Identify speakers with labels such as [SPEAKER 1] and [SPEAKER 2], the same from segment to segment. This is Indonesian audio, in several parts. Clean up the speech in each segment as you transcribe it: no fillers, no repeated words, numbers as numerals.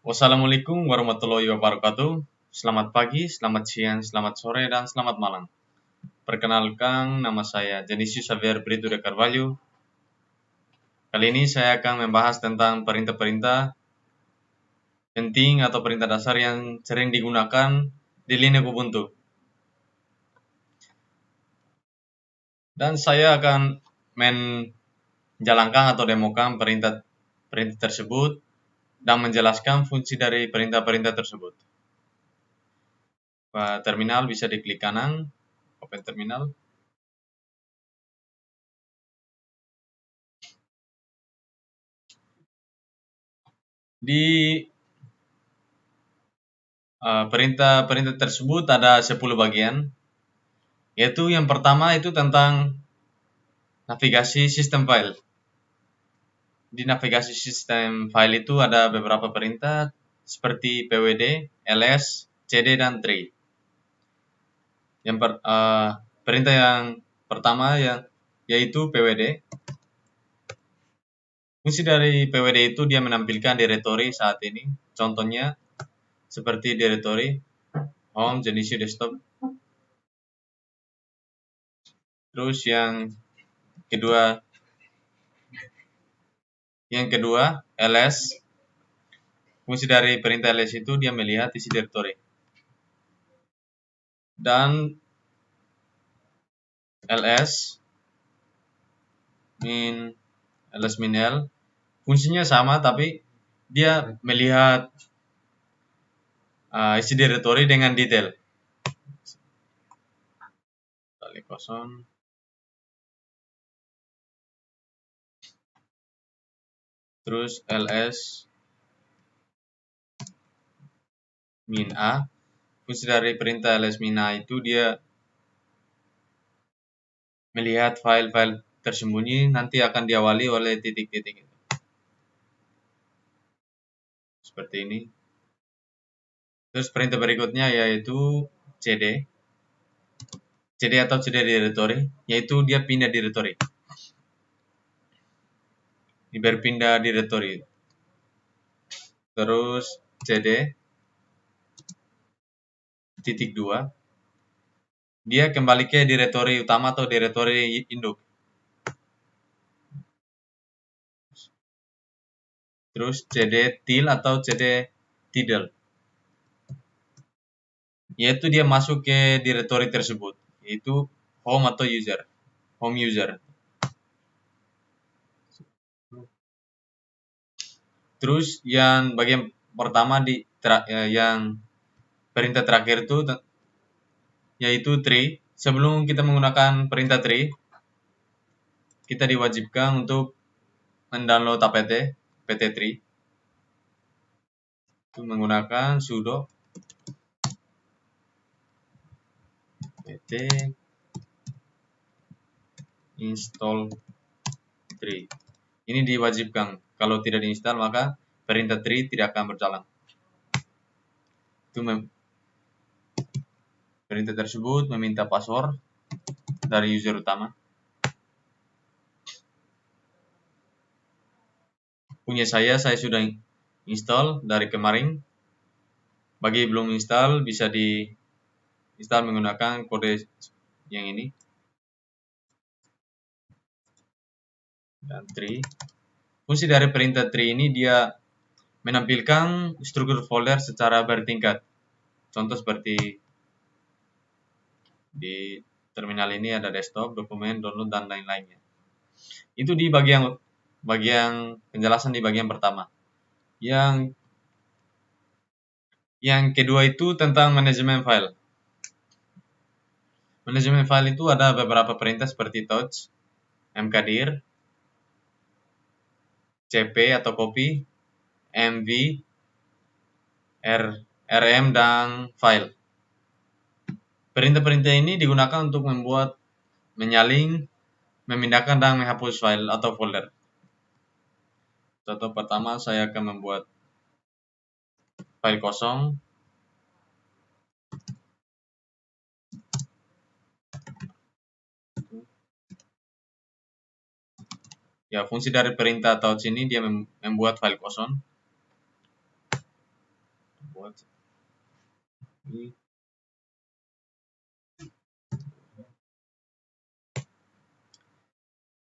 [SPEAKER 1] Wassalamualaikum warahmatullahi wabarakatuh. Selamat pagi, selamat siang, selamat sore, dan selamat malam. Perkenalkan, nama saya Genisius Xavier Brito de Carvalho. Kali ini saya akan membahas tentang perintah-perintah penting atau perintah dasar yang sering digunakan di Linux Ubuntu. Dan saya akan menjalankan atau demokan perintah tersebut dan menjelaskan fungsi dari perintah-perintah tersebut. Terminal bisa diklik kanan, open terminal. Di perintah-perintah tersebut ada 10 bagian, yaitu yang pertama itu tentang navigasi sistem file. Di navigasi sistem file itu ada beberapa perintah seperti pwd, ls, cd, dan tree. Perintah yang pertama yaitu pwd. Fungsi dari pwd itu dia menampilkan directory saat ini. Contohnya seperti directory home, Genisius desktop. Terus yang kedua ls. Fungsi dari perintah ls itu dia melihat isi directory. Dan ls min l fungsinya sama, tapi dia melihat isi directory dengan detail. Kali kosong. Terus ls min a. Fungsi dari perintah ls min a itu dia melihat file-file tersembunyi nanti akan diawali oleh titik-titik. Seperti ini. Terus perintah berikutnya yaitu cd. cd atau cd directory, yaitu dia pindah directory. Berpindah directory. Terus cd titik 2, dia kembali ke directory utama atau directory induk. Terus cd til atau cd tidal, yaitu dia masuk ke directory tersebut, yaitu home atau home user. Terus yang bagian pertama yang perintah terakhir itu yaitu tree. Sebelum kita menggunakan perintah tree, kita diwajibkan untuk mendownload apt tree. Itu menggunakan sudo apt install tree. Ini diwajibkan. Kalau tidak diinstal maka perintah tree tidak akan berjalan. Itu perintah tersebut meminta password dari user utama. Punya saya sudah install dari kemarin. Bagi belum install bisa diinstal menggunakan kode yang ini. Dan tree. Fungsi dari perintah tree ini dia menampilkan struktur folder secara bertingkat. Contoh seperti di terminal ini ada desktop, dokumen, download, dan lain-lainnya. Itu di bagian penjelasan di bagian pertama. Yang kedua itu tentang manajemen file. Manajemen file itu ada beberapa perintah seperti touch, mkdir, cp atau copy, mv, rm, dan file. Perintah-perintah ini digunakan untuk menyalin, memindahkan, dan menghapus file atau folder. Contoh pertama, saya akan membuat file kosong. Ya, fungsi dari perintah touch ini dia membuat file kosong. buat ini.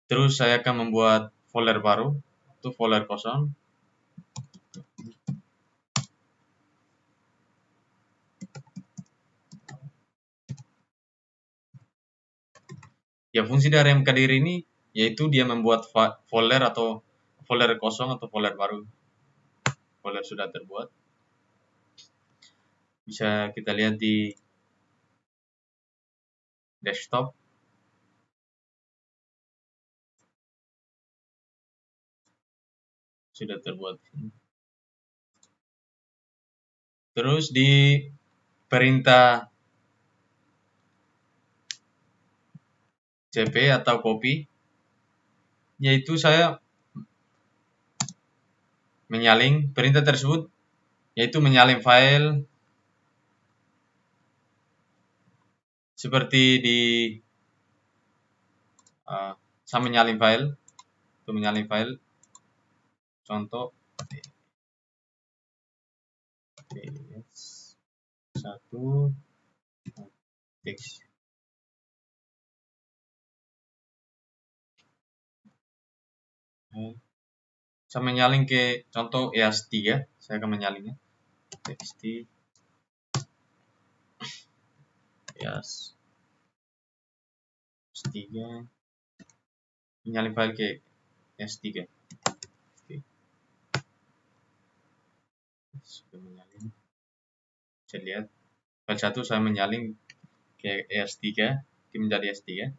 [SPEAKER 1] Terus saya akan membuat folder baru, itu folder kosong. Ya, fungsi dari mkdir ini yaitu dia membuat folder atau folder kosong atau folder baru. Folder sudah terbuat. Bisa kita lihat di desktop. Sudah terbuat. Terus di perintah cp atau copy, yaitu saya menyalin perintah tersebut, yaitu menyalin file seperti di saya menyalin file, itu menyalin file contoh ps1 teks. Saya menyalin ke contoh EAS3, saya akan menyalinnya txt EAS3, menyalin file ke EAS3. Oke. Sudah menyalin, bisa lihat file 1 saya menyalin ke EAS3, menjadi EAS3.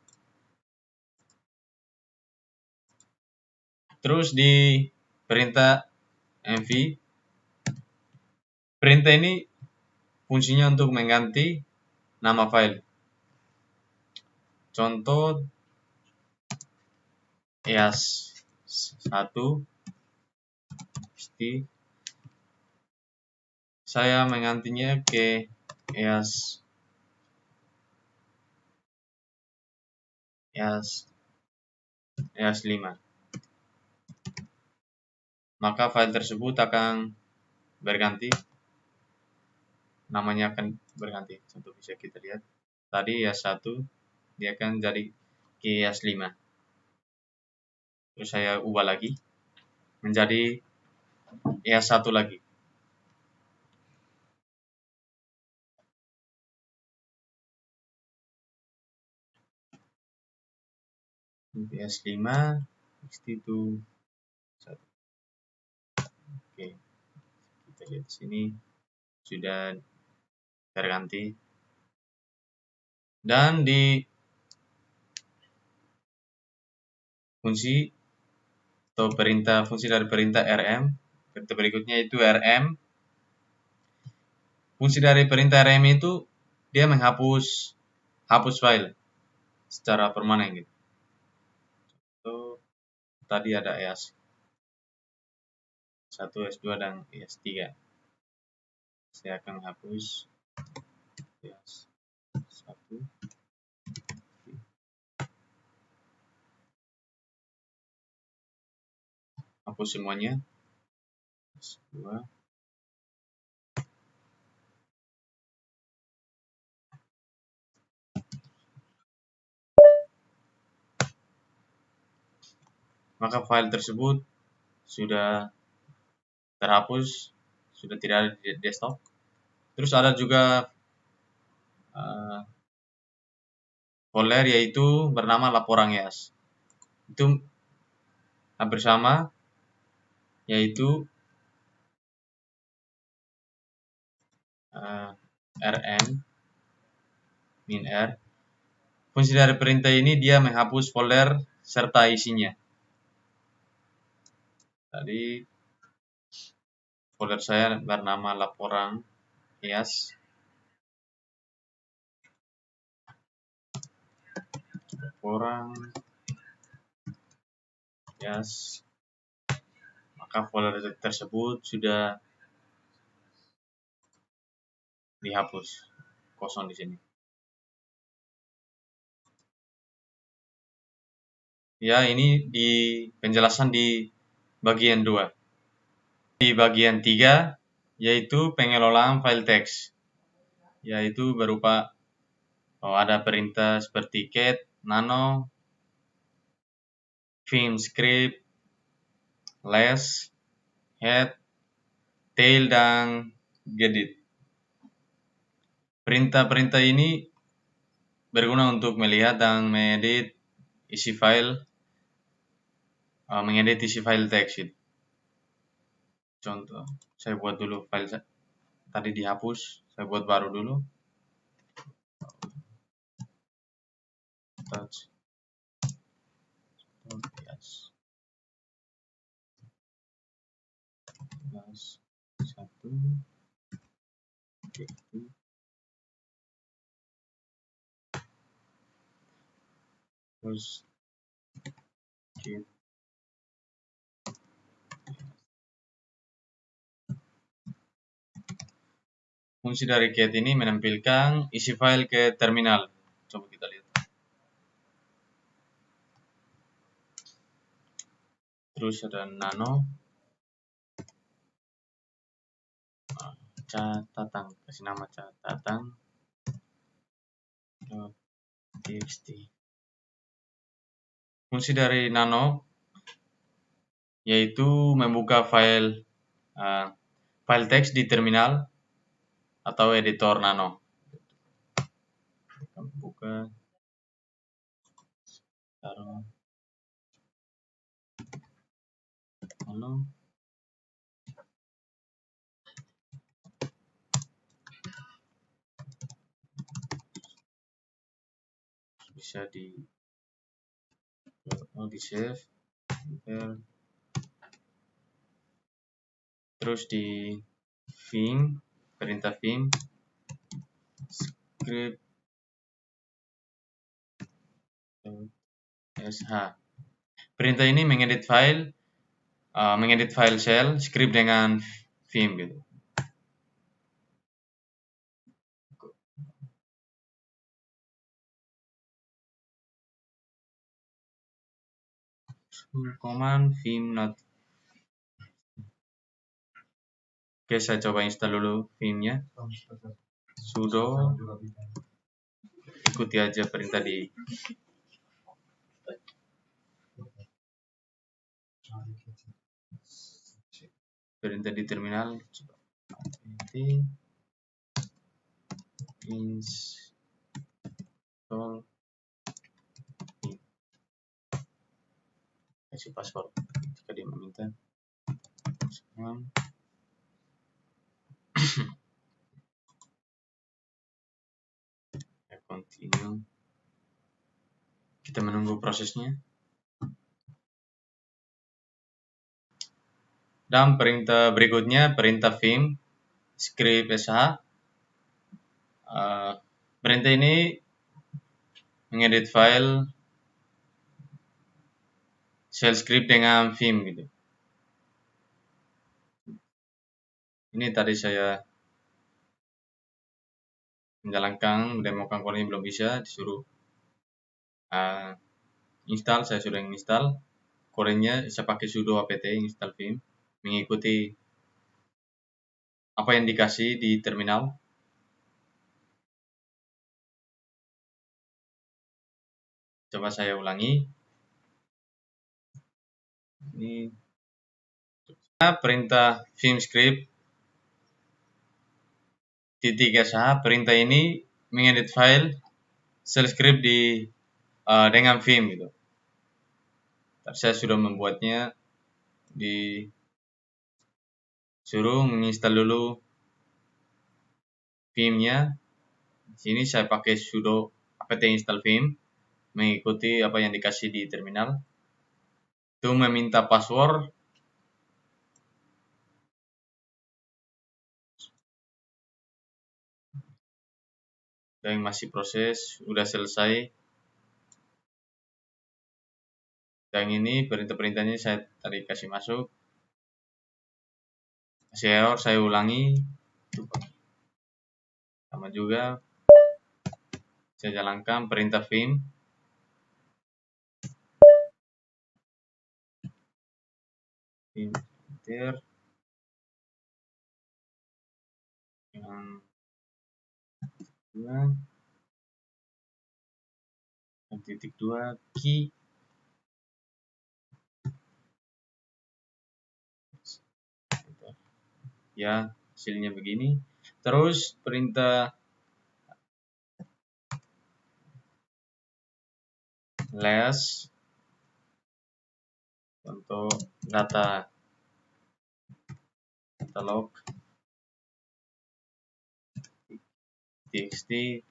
[SPEAKER 1] Terus di perintah mv, perintah ini fungsinya untuk mengganti nama file. Contoh EAS1 saya menggantinya ke EAS5. Maka file tersebut akan berganti, namanya akan berganti. Contoh bisa kita lihat tadi EAS1 dia akan jadi ke EAS5. Terus saya ubah lagi menjadi EAS1 lagi. EAS5 itu 1. Oke, kita lihat di sini sudah terganti. Dan di fungsi atau perintah, fungsi dari perintah rm, perintah berikutnya itu rm. Fungsi dari perintah rm itu dia menghapus file secara permanen gitu. So, tadi ada EAS1, EAS2 dan EAS3. Saya akan menghapus EAS1. Hapus semuanya. EAS2. Maka file tersebut sudah terhapus, sudah tidak ada di desktop. Terus ada juga folder yaitu bernama laporan EAS. Itu hampir sama, yaitu rm -r. Fungsi dari perintah ini dia menghapus folder serta isinya. Tadi folder saya bernama laporan EAS. Laporan EAS. Maka folder tersebut sudah dihapus, kosong di sini. Ya, ini di penjelasan di bagian 2. Di bagian 3 yaitu pengelolaan file teks, yaitu berupa ada perintah seperti cat, nano, vim script, less, head, tail, dan gedit. Perintah-perintah ini berguna untuk melihat dan mengedit isi file, teks itu. Contoh, saya buat dulu file tadi dihapus, saya buat baru dulu. Touch. Yes. Plus 1 gitu. Terus gitu. Fungsi dari get ini menampilkan isi file ke terminal. Coba kita lihat. Terus ada nano, catatan, kasih nama catatan .txt. Fungsi dari nano yaitu membuka file teks di terminal atau editor nano. Kita buka, taruh nano. Bisa di save, terus di vim, perintah vim script sh. Perintah ini mengedit file shell script dengan vim gitu. Command vim not. Oke, saya coba install dulu vimnya. Sudo, ikuti aja perintah di terminal. Install, kasih password jika dia meminta. Continue. Kita menunggu prosesnya. Dan perintah berikutnya, perintah vim script sh. Perintah ini mengedit file shell script dengan vim gitu. Ini tadi saya menjalankan, mendemokan kalau ini belum bisa, disuruh install, saya sudah install. Korenya saya pakai sudo apt install vim, mengikuti apa yang dikasih di terminal. Coba saya ulangi. Ini perintah vim script sh. Perintah ini mengedit file shell script dengan vim gitu. Saya sudah membuatnya, disuruh menginstal dulu vimnya. Di sini saya pakai sudo apt install vim, mengikuti apa yang dikasih di terminal. Itu meminta password. Dan masih proses, sudah selesai. Dan ini perintah-perintahnya saya tadi kasih masuk. Masih error, saya ulangi. Sama juga. Saya jalankan perintah vim. Enter. 6.2 key ya, hasilnya begini. Terus perintah less untuk data log txt.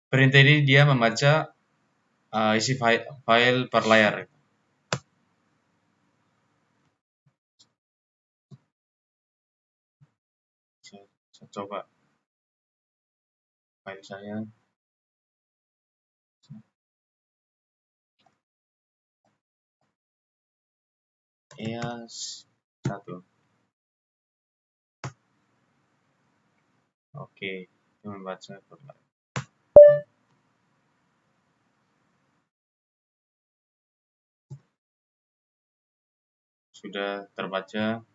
[SPEAKER 1] Perintah ini dia membaca isi file per layar. Saya coba file saya. EAS 1. Oke, itu membaca per layar. Sudah terbaca.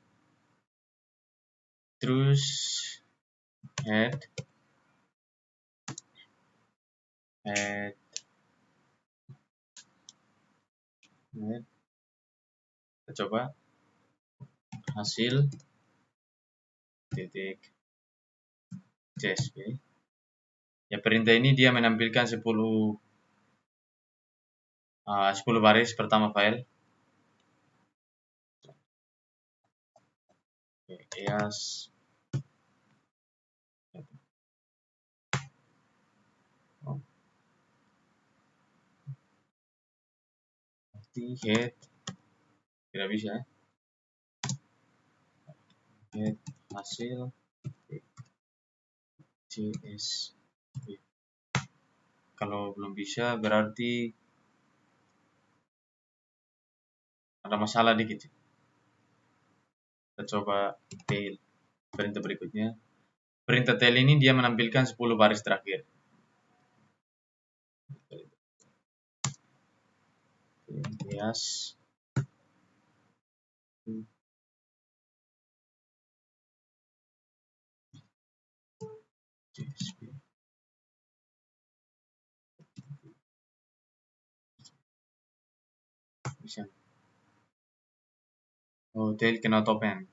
[SPEAKER 1] Terus head kita coba hasil titik csv. Ya, perintah ini dia menampilkan 10 baris pertama file. EAS head tidak bisa. Head hasil csv. Kalau belum bisa berarti ada masalah dikit. Kita coba tail. Perintah berikutnya. Perintah tail ini dia menampilkan 10 baris terakhir. EAS csv. Bisa. Oh, tail cannot open.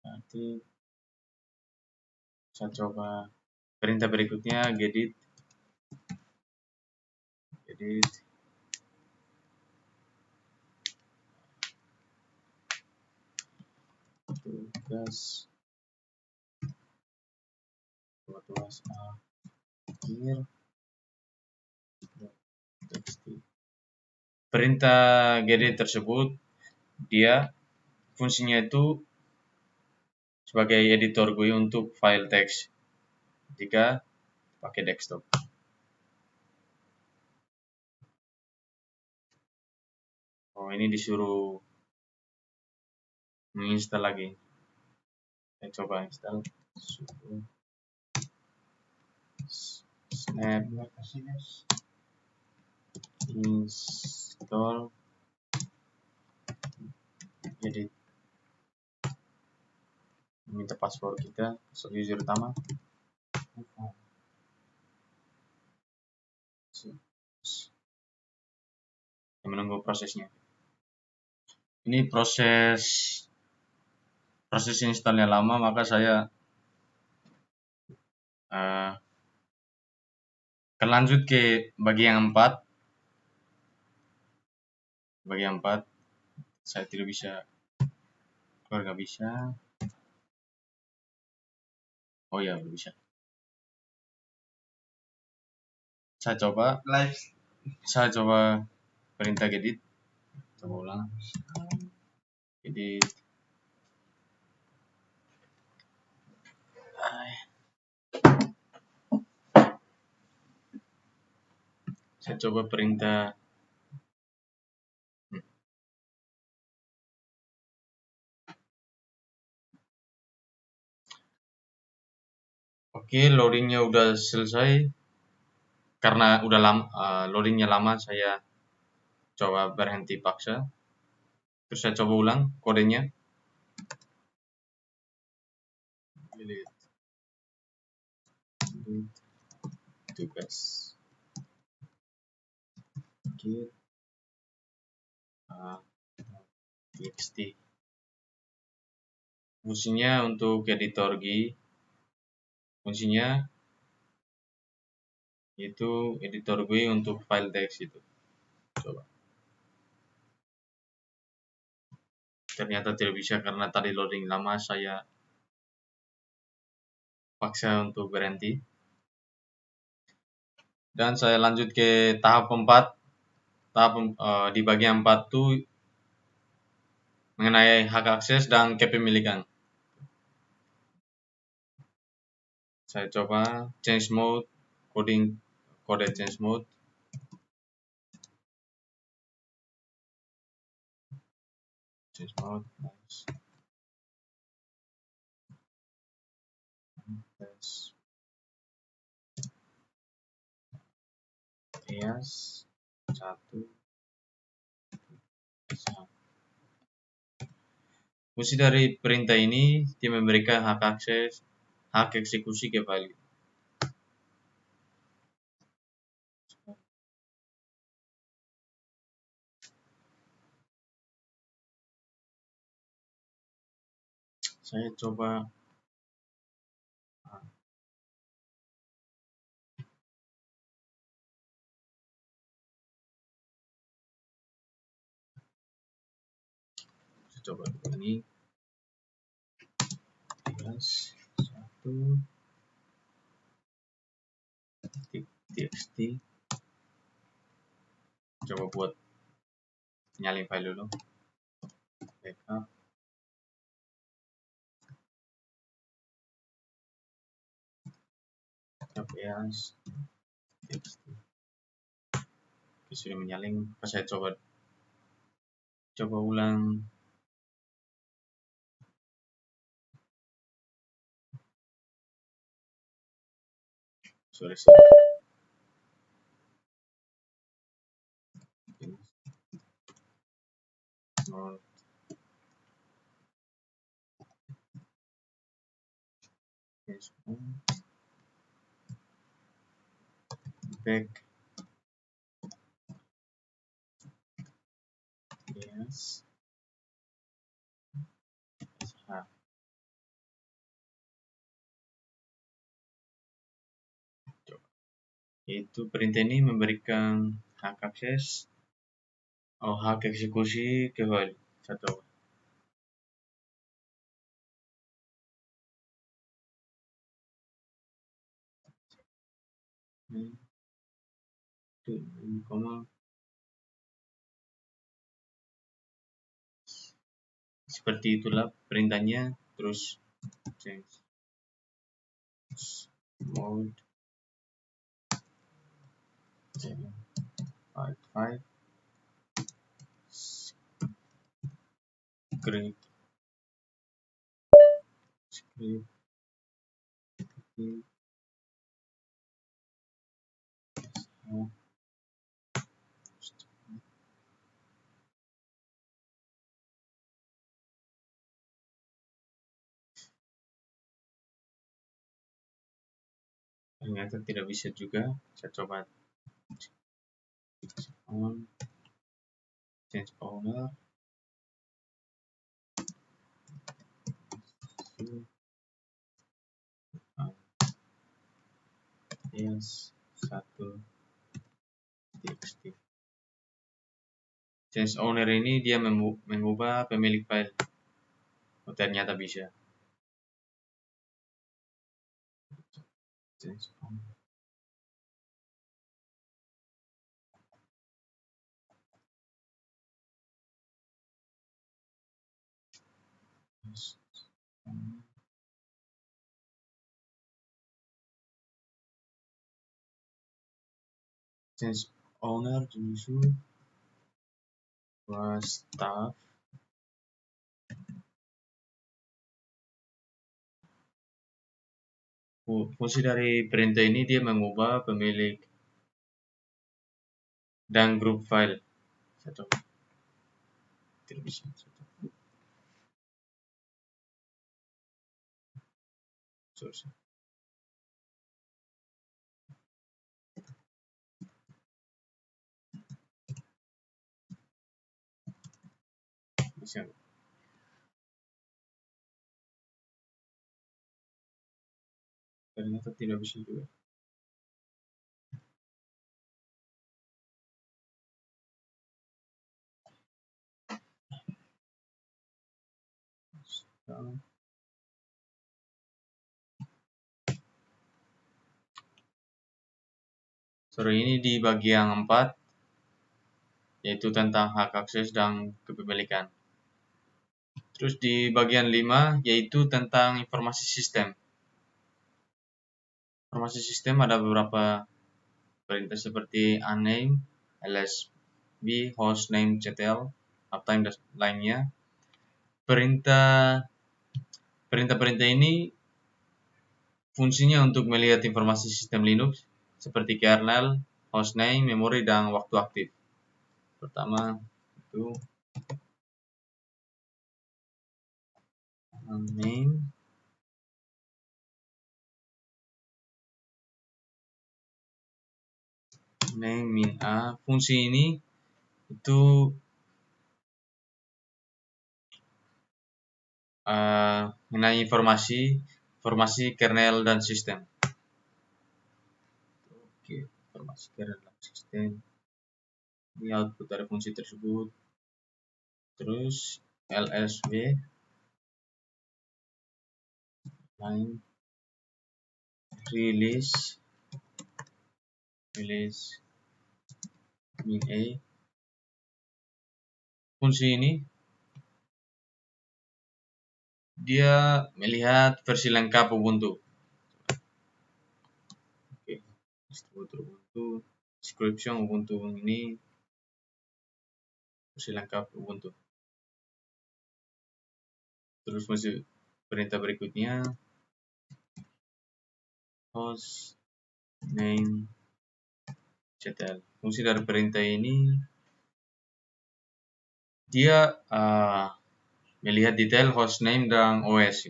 [SPEAKER 1] Nanti saya coba perintah berikutnya gedit tugas akhir txt. Perintah gedit tersebut dia fungsinya itu sebagai editor GUI untuk file teks jika pakai desktop. Oh, ini disuruh menginstal lagi. Saya coba install. Snap install edit. Minta password kita, password user utama. Menunggu prosesnya. Ini proses installnya lama, maka saya akan lanjut ke bagian 4. Bagian 4 saya tidak bisa keluar, nggak bisa. Oh ya, udah bisa. Saya coba perintah gedit. Coba ulang. Gedit. Saya coba perintah Oke, loadingnya udah selesai. Karena udah lama, loadingnya lama, saya coba berhenti paksa. Terus saya coba ulang kodenya. delete tugas git txt. Fungsinya untuk editor GUI, fungsinya itu editor GUI untuk file text itu. Coba. Ternyata tidak bisa karena tadi loading lama, saya paksa untuk berhenti. Dan saya lanjut ke tahap 4. Di bagian 4 itu mengenai hak akses dan kepemilikan. Saya coba change mode, kode change mode. Change mode, nice. Yes, 1. Fungsi dari perintah ini dia memberikan hak eksekusi ke file. Saya coba ini. Yes, 1 txt. Coba buat nyalin file dulu. Backup. Yes, txt. Oke, sudah menyalin. Saya coba ulang. Sorry. Back. Yes. Itu perintah ini memberikan hak akses hak eksekusi ke file. Satu. Seperti itulah perintahnya. Terus change mode 755 script ternyata tidak bisa juga. Saya coba change owner. Yes, 1 txt. Change owner ini dia mengubah pemilik file. Ternyata bisa. Change owner. Yes. Change owner to was staff. Fungsi dari perintah ini dia mengubah pemilik dan grup file. Satu. Tidak bisa. Terus, bisa. Ternyata tidak bisa juga. Sorry, ini di bagian 4, yaitu tentang hak akses dan kepemilikan. Terus di bagian 5, yaitu tentang informasi sistem. Informasi sistem ada beberapa perintah seperti uname, lsb, hostname, ctl, uptime, dan lainnya. Perintah ini fungsinya untuk melihat informasi sistem Linux seperti kernel, hostname, memori, dan waktu aktif. Pertama itu name, min a. Fungsi ini itu mengenai informasi kernel dan sistem. Oke, informasi kernel dan sistem. Ini output dari fungsi tersebut. Terus lsb line release min a. Fungsi ini dia melihat versi lengkap Ubuntu. Oke, distributor Ubuntu, description Ubuntu ini versi lengkap Ubuntu. Terus masih perintah berikutnya host name ctl. Fungsi dari perintah ini dia melihat detail hostname dan OS.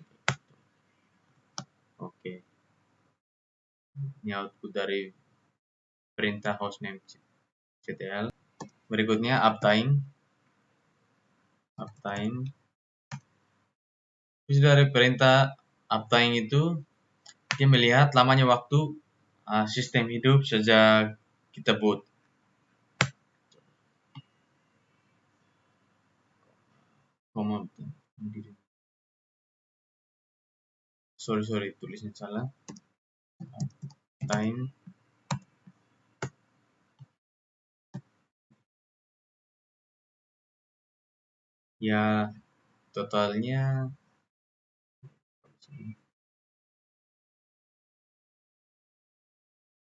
[SPEAKER 1] Oke. Ini output dari perintah hostname ctl. Berikutnya uptime. Fungsi dari perintah uptime itu dia melihat lamanya waktu sistem hidup sejak kita boot. Sorry, tulisnya salah. Time ya totalnya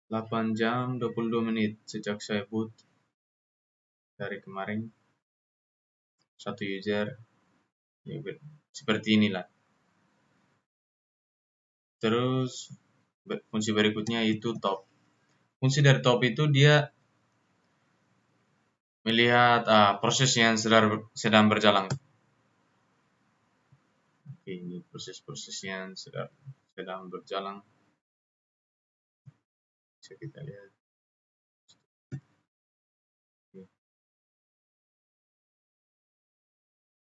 [SPEAKER 1] 8 jam 22 menit sejak saya boot dari kemarin. Satu user ya, seperti inilah. Terus fungsi berikutnya itu top. Fungsi dari top itu dia melihat proses yang sedang berjalan. Oke, ini proses yang sedang berjalan. Bisa kita lihat. Oke.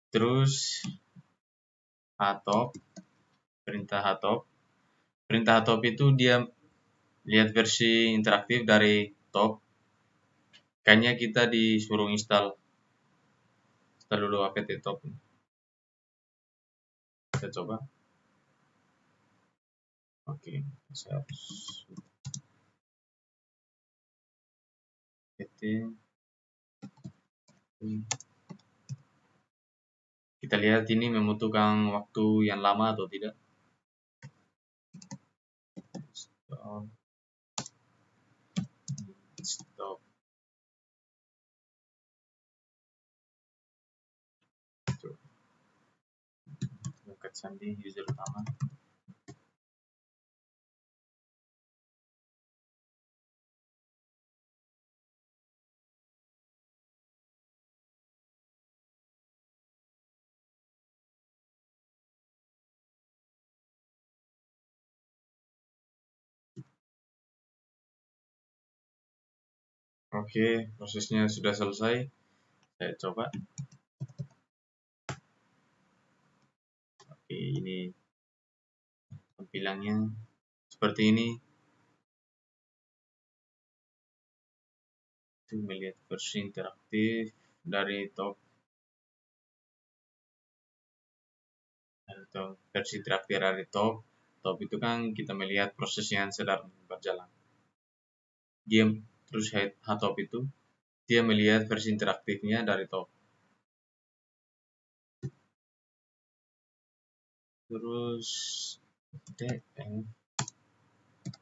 [SPEAKER 1] Terus htop, perintah htop. Perintah htop itu dia lihat versi interaktif dari top. Kayaknya kita disuruh install dulu apt top. Kita coba. Oke, saya harus kita lihat ini membutuhkan waktu yang lama atau tidak. Stop. Angkat sandi user utama. Oke, prosesnya sudah selesai. Saya coba. Oke, ini tampilannya seperti ini. Itu melihat versi interaktif dari top atau versi interaktif dari top. Top itu kan kita melihat proses yang sedang berjalan. Dia terus top itu dia melihat versi interaktifnya dari top. Terus df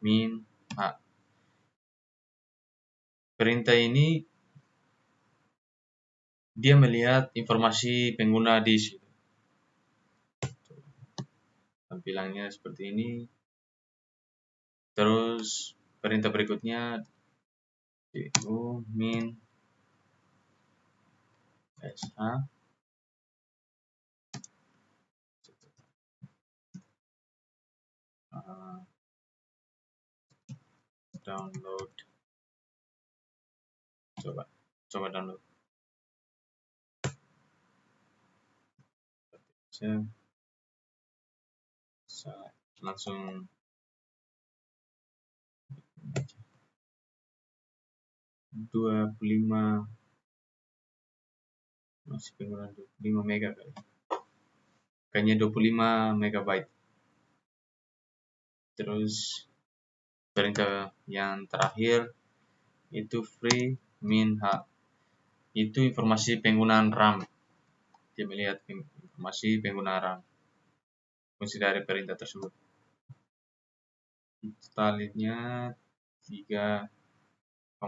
[SPEAKER 1] min h. Perintah ini dia melihat informasi pengguna di situ. Tampilannya seperti ini. Terus perintah berikutnya du min sh download. Coba download. Saya langsung 25 masih pengguna 25 mega kali. Kayaknya 25 megabyte. Terus perintah yang terakhir itu free min h. Itu informasi penggunaan RAM. Dia melihat informasi penggunaan RAM. Fungsi dari perintah tersebut. Installnya 3,8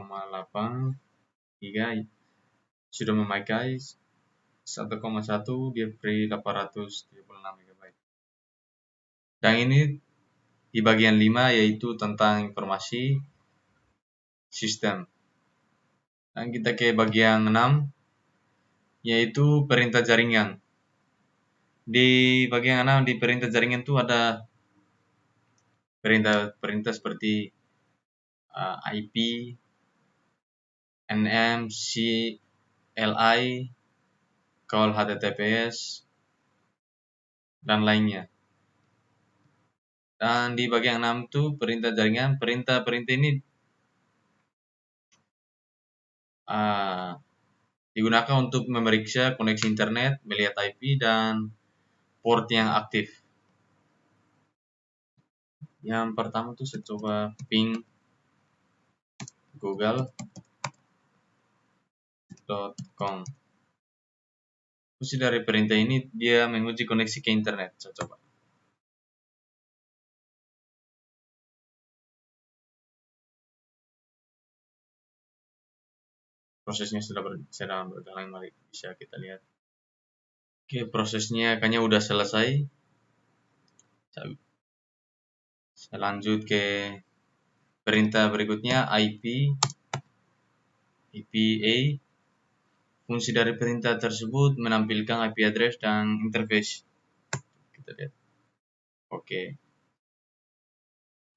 [SPEAKER 1] giga sudah memakai 1,1 dia free 836 MB. Dan ini di bagian 5 yaitu tentang informasi sistem. Dan kita ke bagian 6 yaitu perintah jaringan. Di bagian 6 di perintah jaringan itu ada perintah seperti IP, NM, CLI, call HTTPS, dan lainnya. Dan di bagian 6 itu perintah jaringan, perintah ini digunakan untuk memeriksa koneksi internet, melihat IP, dan port yang aktif. Yang pertama tuh saya coba ping google.com. Fungsi dari perintah ini dia menguji koneksi ke internet. Saya coba. Prosesnya sedang berjalan, mari bisa kita lihat. Oke, prosesnya kayaknya udah selesai. Saya lanjut ke perintah berikutnya, IPA. Fungsi dari perintah tersebut menampilkan IP address dan interface. Kita lihat. Oke.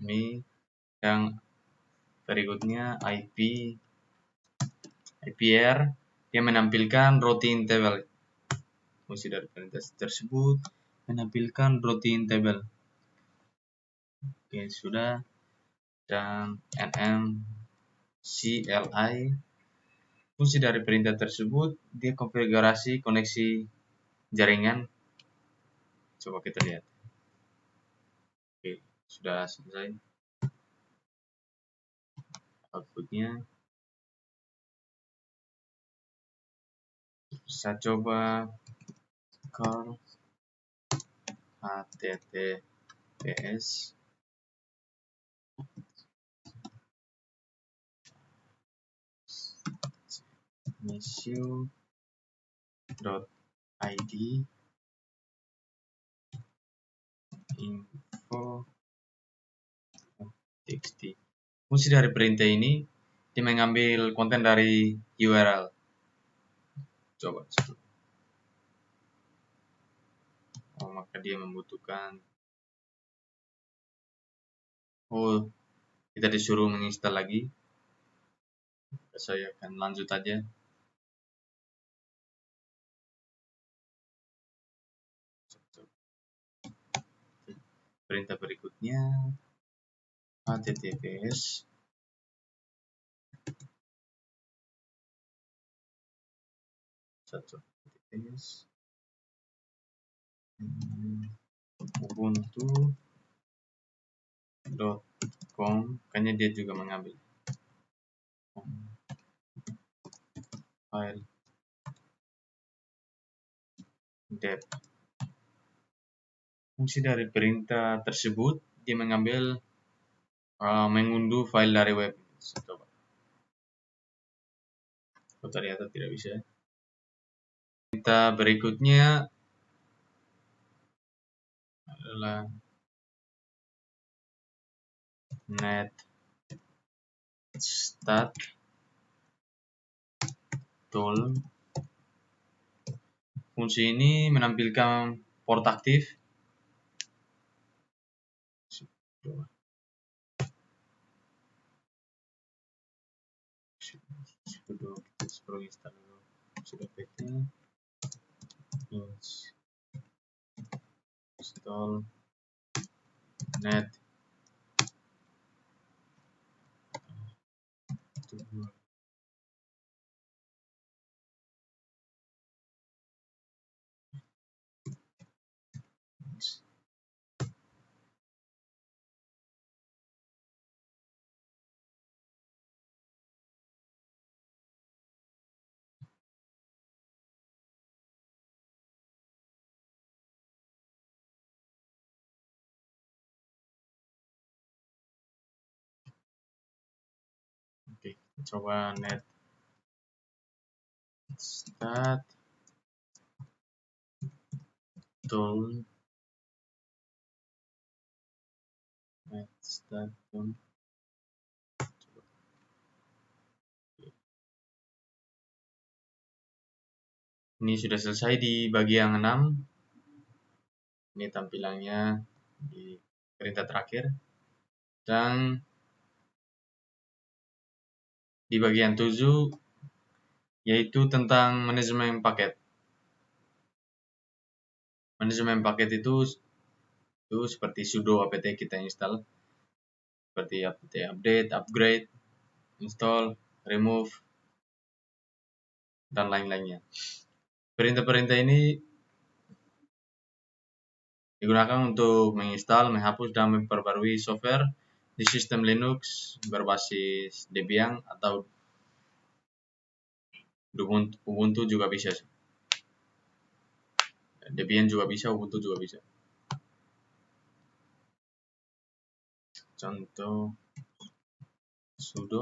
[SPEAKER 1] Ini yang berikutnya IPR yang menampilkan routing table. Fungsi dari perintah tersebut menampilkan routing table. Oke, sudah. Dan NM CLI. Fungsi dari perintah tersebut dia konfigurasi koneksi jaringan. Coba kita lihat. Oke, sudah selesai. Outputnya saya coba call HTTPS issue.id info txt. Fungsi dari perintah ini dia mengambil konten dari URL. Coba. Maka dia membutuhkan kita disuruh menginstal lagi. Saya akan lanjut aja. Perintah berikutnya https ubuntu.com, kayaknya dia juga mengambil file dep. Fungsi dari perintah tersebut dia mengambil mengunduh file dari web. Coba. Oh, ternyata tidak bisa. Perintah berikutnya adalah net stat tool. Fungsi ini menampilkan port aktif. Sudah kita install dulu. Sudah pt install net tool. Oke, coba net stat tool. Net stat tool. Ini sudah selesai di bagian 6. Ini tampilannya di perintah terakhir. Dan di bagian 7 yaitu tentang manajemen paket. Manajemen paket itu seperti sudo apt kita install, seperti apt update, upgrade, install, remove, dan lain-lainnya. Perintah-perintah ini digunakan untuk menginstal, menghapus, dan memperbarui software di sistem Linux berbasis Debian atau Ubuntu juga bisa. Debian juga bisa, Ubuntu juga bisa. Contoh sudo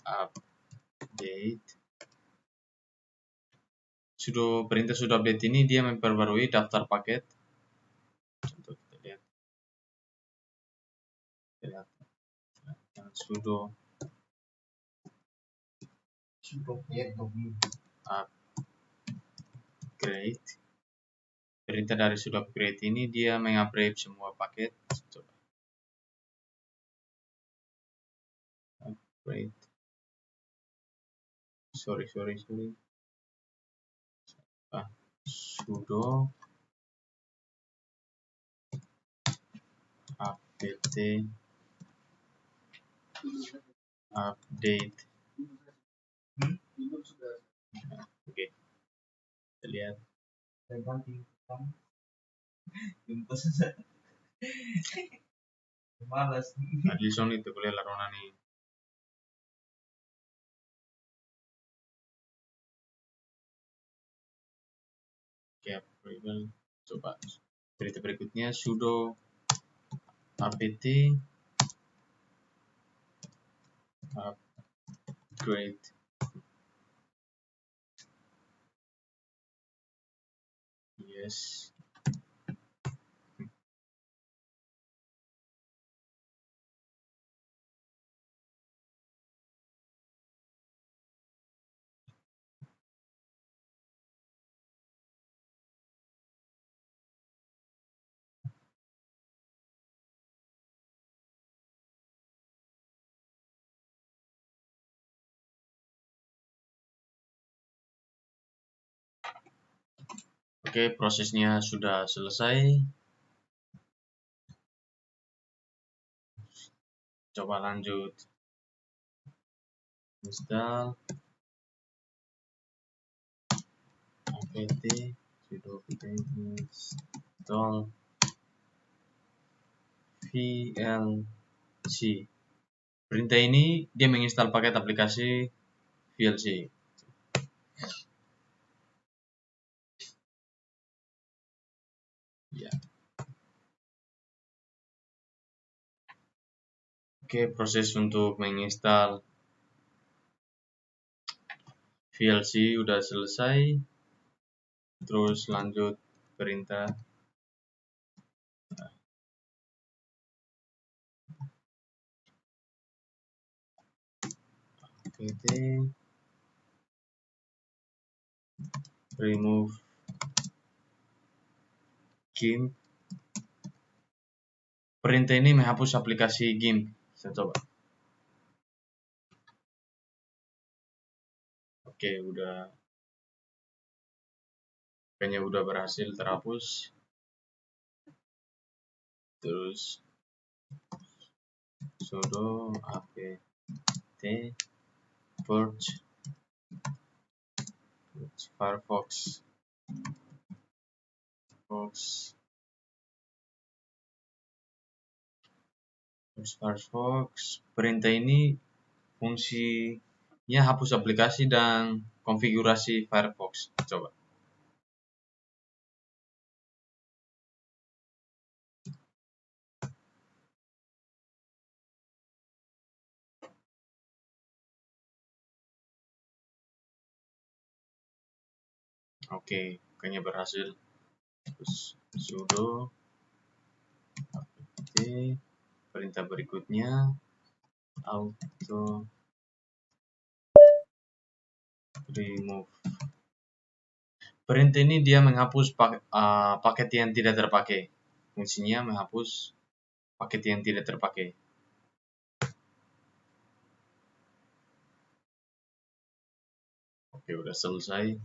[SPEAKER 1] update. Perintah sudo update ini dia memperbarui daftar paket. Contoh kita lihat. Sudo upgrade. Perintah dari sudo upgrade ini dia mengupgrade semua paket. Coba. Upgrade. Sorry. Sudo apt update. Oke. Kita lihat. Malas. Adison itu kuliah larona nih. Oke, coba. Berita berikutnya sudo apt upgrade. Yes. Oke, prosesnya sudah selesai. Coba lanjut install apt sudo apt install VLC. Perintah ini dia menginstal paket aplikasi VLC. Ya. Oke, proses untuk menginstal VLC udah selesai. Terus lanjut perintah apt remove GIMP. Perintah ini menghapus aplikasi GIMP. Saya coba. Oke, kayaknya udah berhasil terhapus. Terus sudo apt purge Firefox. Perintah ini fungsinya hapus aplikasi dan konfigurasi Firefox. Coba. Oke, kayaknya berhasil. Terus sudo apt perintah berikutnya auto remove. Perintah ini dia menghapus paket yang tidak terpakai. Fungsinya menghapus paket yang tidak terpakai. Oke, udah selesai.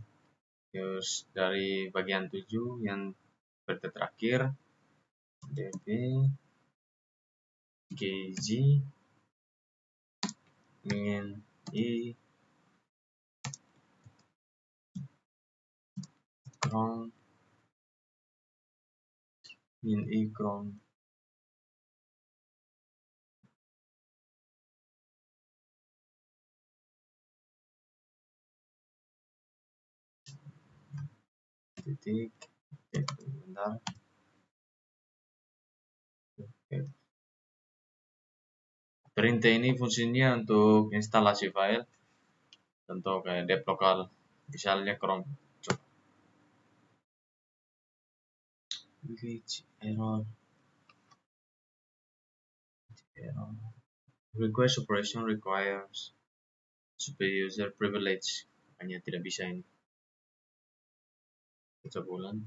[SPEAKER 1] Terus dari bagian 7 yang perintah terakhir db kg min i cron titik bentar. Perintah ini fungsinya untuk instalasi file, contoh kayak dep lokal, misalnya cron. Error request operation requires super user privilege, hanya tidak bisa ini. Kita bulan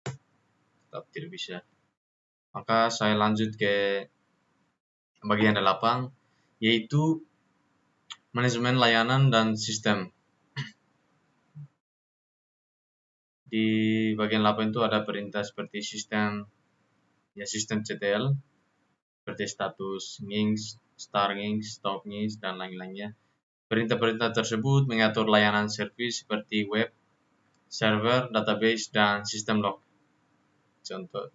[SPEAKER 1] tetap tidak bisa. Maka saya lanjut ke bagian 8, yaitu manajemen layanan dan sistem. Di bagian 8 itu ada perintah seperti sistem CTL, seperti status nginx, star nginx, stop nginx, dan lain-lainnya. Perintah-perintah tersebut mengatur layanan servis seperti web, server, database, dan sistem log. Contoh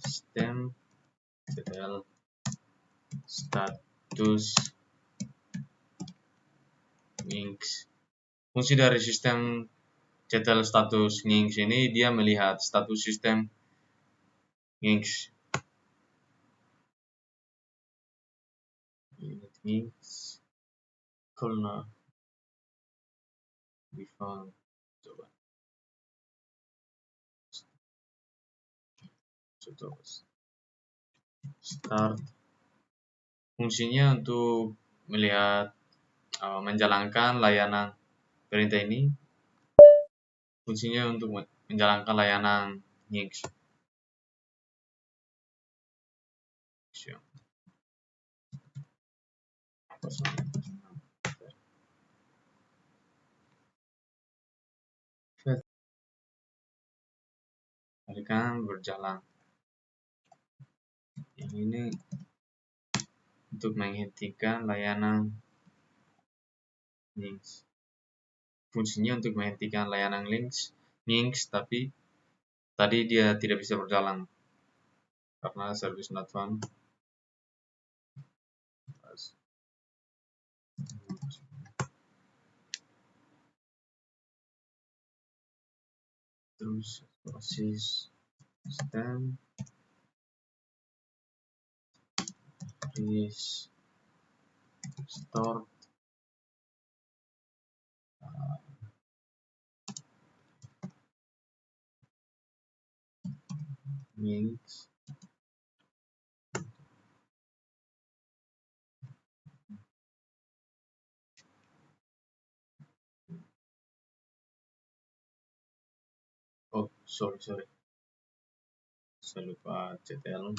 [SPEAKER 1] sistem CTL status nginx. Fungsi dari sistem CTL status nginx ini dia melihat status sistem nginx. Nginx karena default. Coba. Start. Fungsinya untuk melihat menjalankan layanan perintah ini. Fungsinya untuk menjalankan layanan nginx. Kalikan berjalan. Yang ini untuk menghentikan layanan links. Fungsinya untuk menghentikan layanan links, tapi tadi dia tidak bisa berjalan karena service not found. Terus proses sistem restore links. Oh, sorry, saya lupa CTL.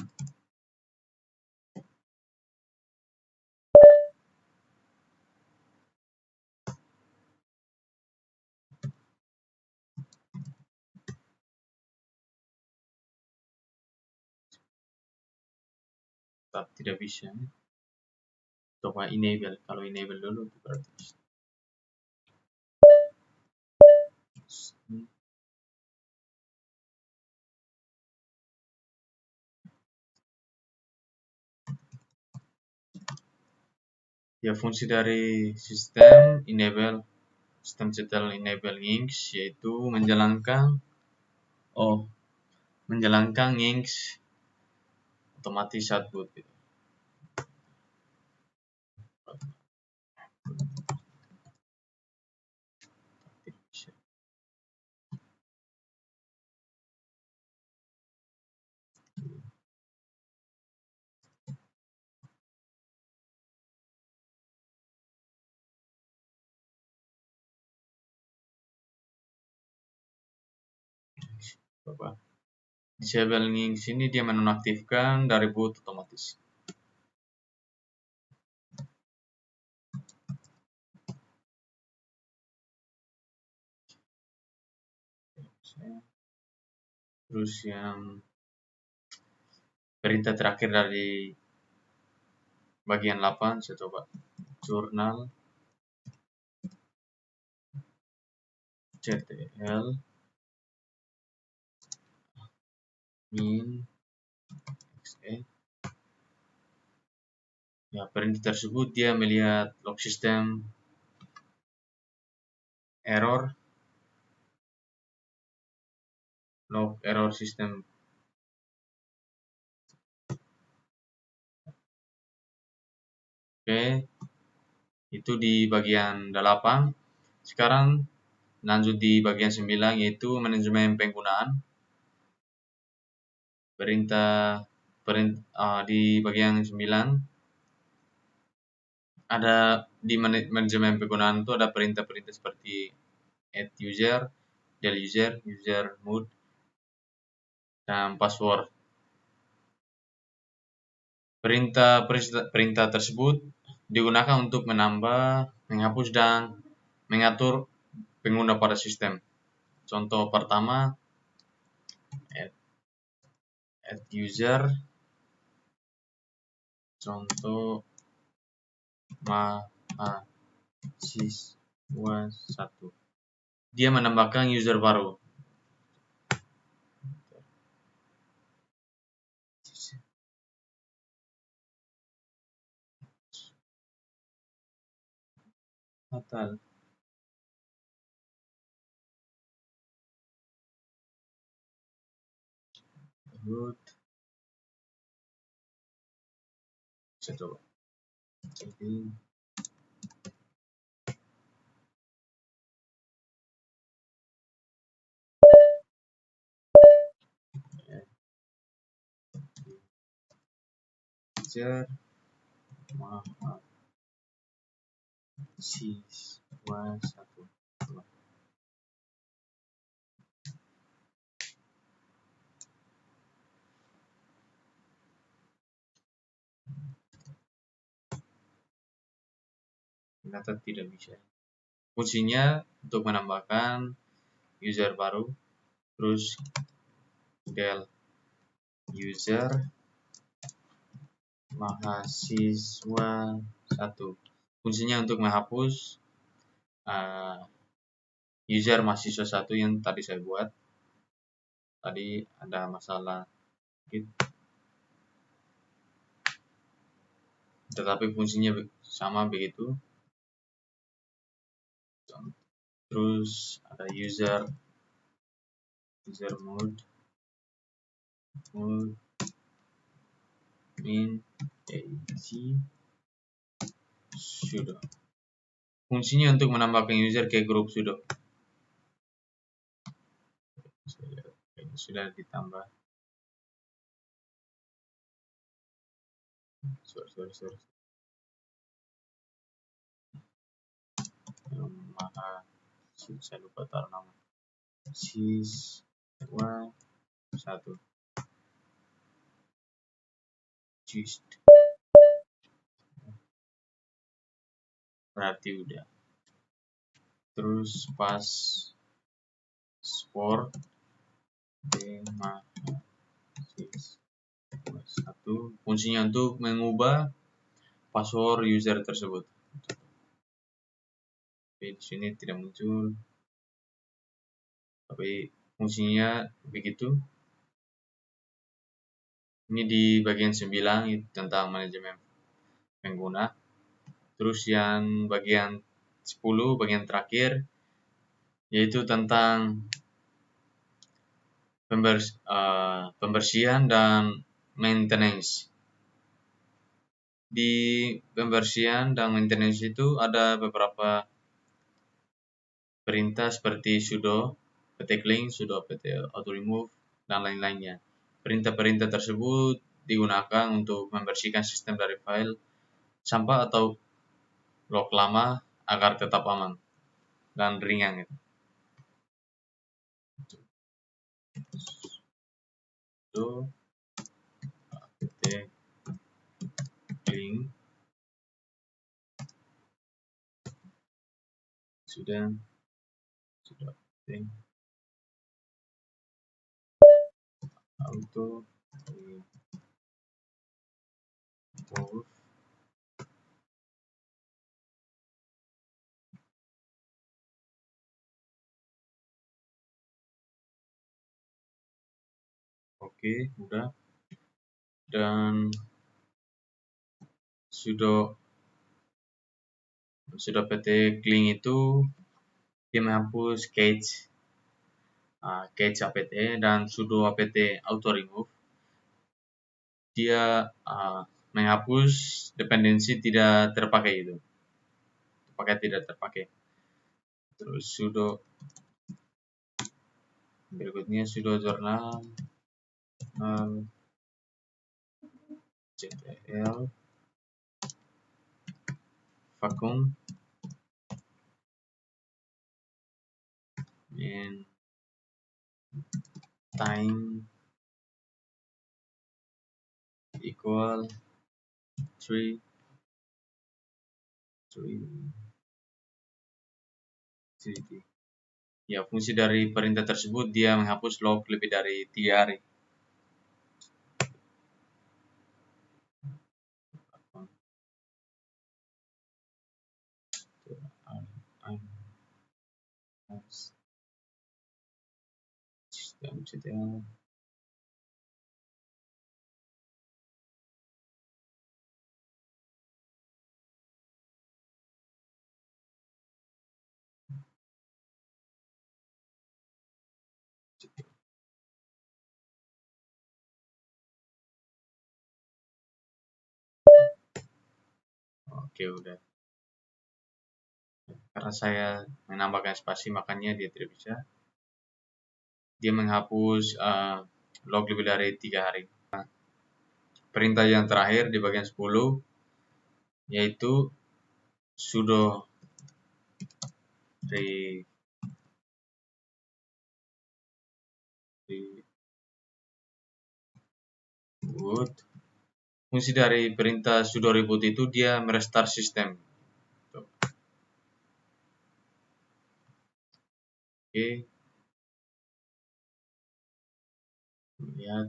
[SPEAKER 1] Tetap tidak bisa. Coba enable. Kalau enable dulu itu berarti bisa. Ya, fungsi dari sistem CTL enable links yaitu menjalankan links otomatis saat boot gitu. Coba disable links ini dia menonaktifkan dari boot otomatis. Terus yang perintah terakhir dari bagian 8 saya coba jurnal CTL min xe. Ya, perintah tersebut dia melihat log system error, log error system. Oke, itu di bagian 8. Sekarang lanjut di bagian 9 yaitu manajemen penggunaan. Di bagian 9 ada di manajemen penggunaan itu ada perintah-perintah seperti add user, delete user mode, dan password. Perintah tersebut digunakan untuk menambah, menghapus, dan mengatur pengguna pada sistem. Contoh pertama, add user, contoh mahasiswa 1. Dia menambahkan user baru. Fatal. Root. Saya coba. Jadi user mahasiswa 1. Ternyata tidak bisa. Fungsinya untuk menambahkan user baru, terus del user mahasiswa 1. Fungsinya untuk menghapus user mahasiswa 1 yang tadi saya buat. Tadi ada masalah sedikit, tetapi fungsinya sama begitu. Terus ada user mode min ag sudo. Fungsinya untuk menambahkan user ke grup sudo. Sudah ditambah. Sorry. Saya lupa taruh nama. Siswa 1. Just. Berarti udah. Terus pas sport mahasiswa 1. Fungsinya untuk mengubah password user tersebut. Tapi di sini tidak muncul. Tapi fungsinya begitu. Ini di bagian 9 tentang manajemen pengguna. Terus yang bagian 10, bagian terakhir, yaitu tentang pembersihan dan maintenance. Di pembersihan dan maintenance itu ada beberapa perintah seperti sudo pt clean, sudo pt auto remove, dan lain-lainnya. Perintah-perintah tersebut digunakan untuk membersihkan sistem dari file sampah atau log lama agar tetap aman dan ringan. Sudo pt clean sudah auto remove. Oke, udah. Dan sudo pt clean itu dia menghapus cache apt dan sudo apt auto remove. Dia menghapus dependensi tidak terpakai itu. Pakai tidak terpakai. Terus sudo berikutnya sudo journal ctl vacuum and time equal 3. Ya, fungsi dari perintah tersebut dia menghapus log lebih dari 3 hari. Oke, udah. Karena saya menambahkan spasi, makanya dia tidak bisa. Dia menghapus log lebih dari 3 hari. Perintah yang terakhir di bagian 10 yaitu sudo reboot. Fungsi dari perintah sudo reboot itu dia merestart sistem. Oke. Lihat.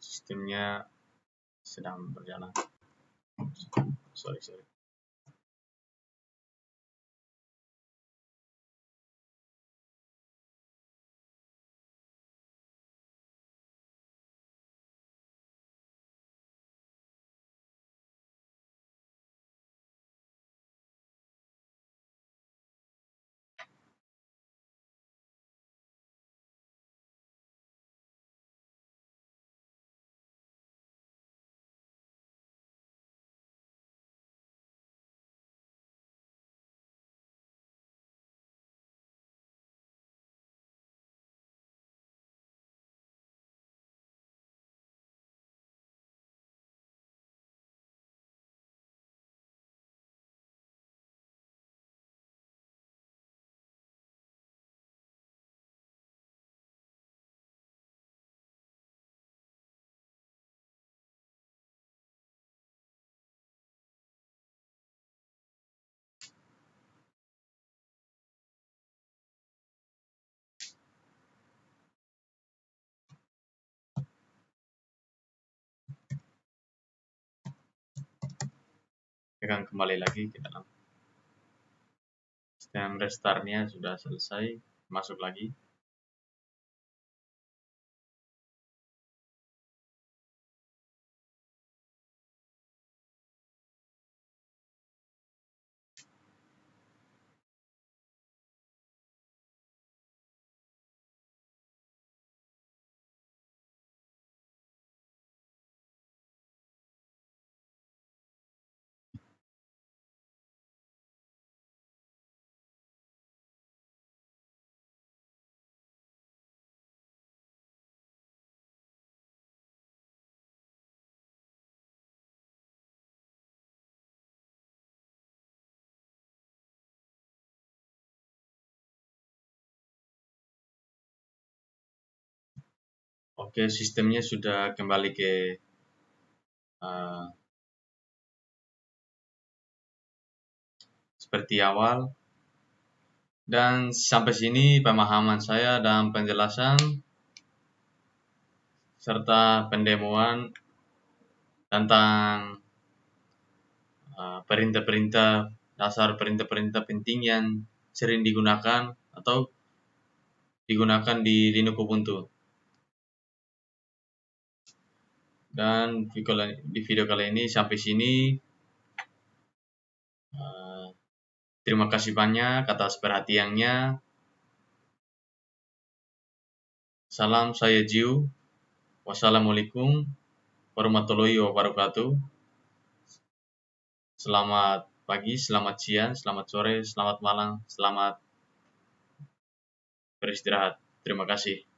[SPEAKER 1] Sistemnya sedang berjalan. Sorry. Akan kembali lagi ke dalam sistem restartnya sudah selesai, masuk lagi. Oke, sistemnya sudah kembali ke seperti awal. Dan sampai sini pemahaman saya dan penjelasan serta pendemoan tentang perintah-perintah dasar, perintah-perintah penting yang sering digunakan atau digunakan di Linux Ubuntu. Dan di video kali ini sampai sini. Terima kasih banyak atas perhatiannya. Salam, saya Jiu. Wassalamualaikum warahmatullahi wabarakatuh. Selamat pagi, selamat siang, selamat sore, selamat malam, selamat beristirahat. Terima kasih.